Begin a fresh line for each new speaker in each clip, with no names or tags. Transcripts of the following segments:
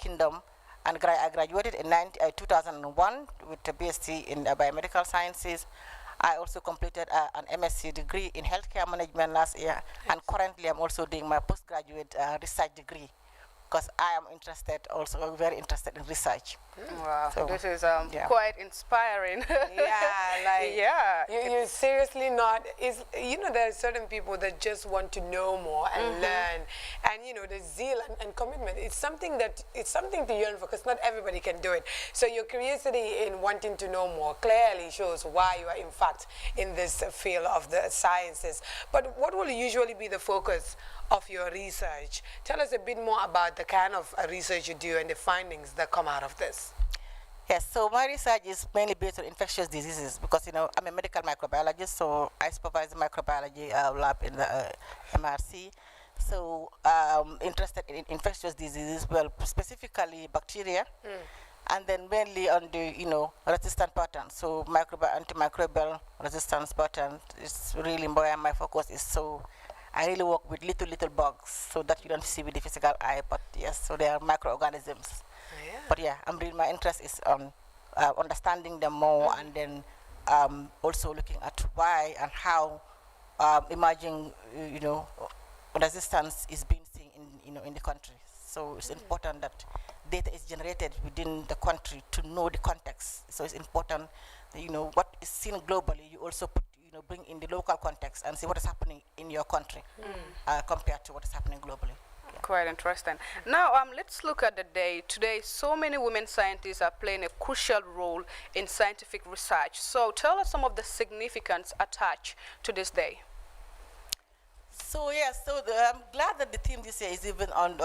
Kingdom, and I graduated in 2001 with a BSc in Biomedical Sciences. I also completed an MSc degree in healthcare management last year, and currently I'm also doing my postgraduate research degree, because I am interested, also very interested in research.
Wow,
So,
this is quite inspiring.
Yeah, like
yeah,
you seriously not is there are certain people that just want to know more and learn, and the zeal and commitment. It's something to yearn for, because not everybody can do it. So your curiosity in wanting to know more clearly shows why you are in fact in this field of the sciences. But what will usually be the focus of your research? Tell us a bit more about the kind of research you do and the findings that come out of this.
Yes, so my research is mainly based on infectious diseases, because I'm a medical microbiologist, so I supervise the microbiology lab in the MRC. So interested in infectious diseases, well, specifically bacteria, and then mainly on the resistant pattern. So antimicrobial resistance pattern is really where my focus is. So I really work with little bugs, so that you don't see with the physical eye, but yes, so they are microorganisms.
Yeah.
But yeah, my interest is on understanding them more, and then also looking at why and how emerging, resistance is being seen in the country. So it's important that data is generated within the country to know the context. So it's important that, what is seen globally, you also put, bring in the local context and see what is happening in your country compared to what is happening globally.
Quite interesting. Now, let's look at the day. Today, so many women scientists are playing a crucial role in scientific research. So tell us some of the significance attached to this day.
So yes, I'm glad that the team this year is even on,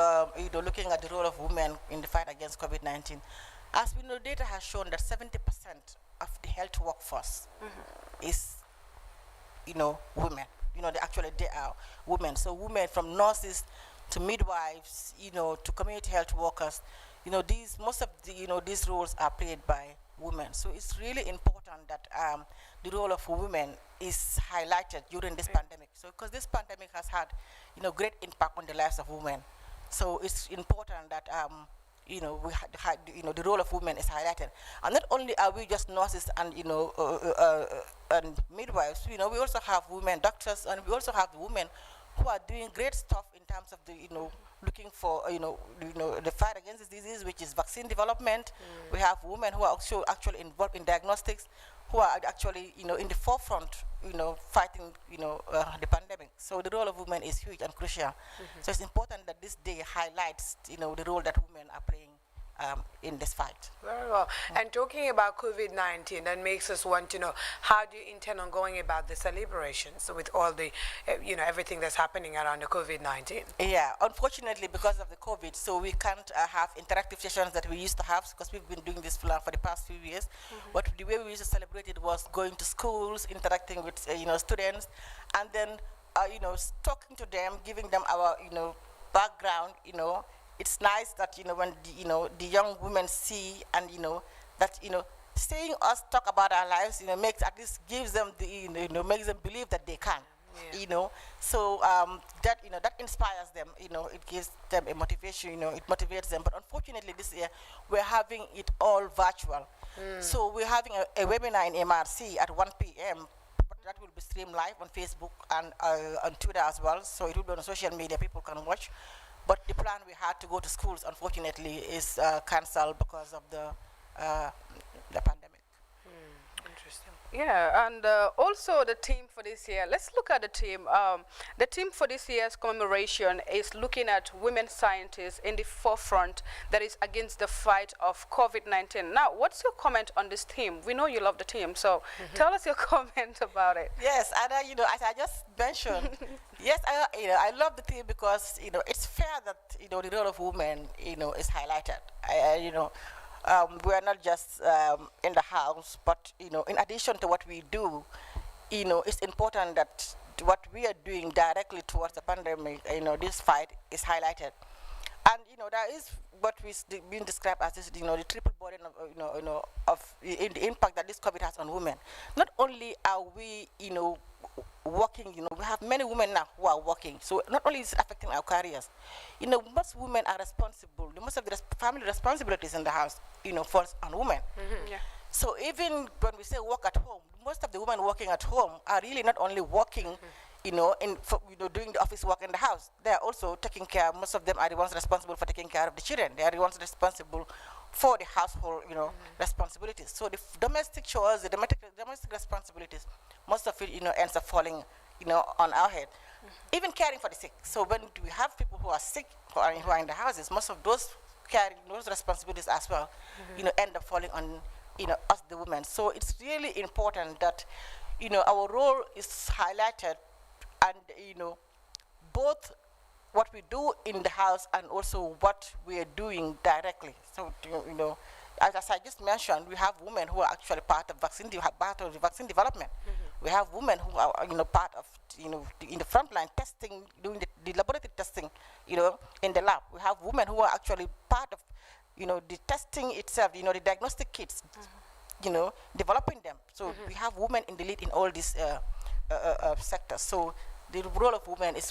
looking at the role of women in the fight against COVID-19. As we know, data has shown that 70% of the health workforce is, women. They are women. So women, from nurses to midwives, to community health workers, most of these roles are played by women. So it's really important that the role of women is highlighted during this pandemic. So because this pandemic has had, great impact on the lives of women. So it's important that the role of women is highlighted. And not only are we just nurses and and midwives, we also have women doctors, and we also have women who are doing great stuff in terms of the looking for the fight against this disease, which is vaccine development. We have women who are also actually involved in diagnostics, who are actually in the forefront fighting the pandemic. So the role of women is huge and crucial. So it's important that this day highlights the role that women are playing in this fight.
Very well. And talking about COVID-19, that makes us want to know, how do you intend on going about the celebrations with all the, everything that's happening around the COVID-19?
Yeah, unfortunately, because of the COVID, so we can't have interactive sessions that we used to have, because we've been doing this for the past few years. But the way we used to celebrate it was going to schools, interacting with students, and then talking to them, giving them our background. It's nice that when the young women see, and that seeing us talk about our lives makes, at least gives them the makes them believe that they can. So that that inspires them. It gives them a motivation. It motivates them. But unfortunately, this year we're having it all virtual. So we're having a webinar in MRC at 1 p.m. But that will be streamed live on Facebook and on Twitter as well. So it will be on social media. People can watch. But the plan we had to go to schools, unfortunately, is cancelled because of the pandemic.
Interesting.
Yeah, and also the theme for this year. Let's look at the theme. The theme for this year's commemoration is looking at women scientists in the forefront that is against the fight of COVID-19. Now, what's your comment on this theme? We know you love the theme, so tell us your comment about it.
Yes, and as I just mentioned, yes, I love the theme because it's fair that the role of women is highlighted. We are not just in the house, but in addition to what we do, it's important that what we are doing directly towards the pandemic, this fight is highlighted. And there is what being described as this, the triple burden of of the impact that this COVID has on women. Not only are we working, we have many women now who are working. So not only is it affecting our careers, most women are responsible. Most of the family responsibilities in the house, falls on women.
Yeah.
So even when we say work at home, most of the women working at home are really not only working, doing the office work in the house. They are also taking care. Most of them are the ones responsible for taking care of the children. They are the ones responsible for the household, responsibilities. So the domestic chores, the domestic responsibilities, most of it, ends up falling, on our head. Even caring for the sick. So when we have people who are sick, who are in the houses, most of those carrying those responsibilities as well, end up falling on, us, the women. So it's really important that, our role is highlighted, and both what we do in the house and also what we are doing directly. So as I just mentioned, we have women who are actually part of the vaccine development. We have women who are part of in the front line testing, doing the laboratory testing, in the lab. We have women who are actually part of the testing itself, the diagnostic kits, developing them. So we have women in the lead in all these sectors. So the role of women is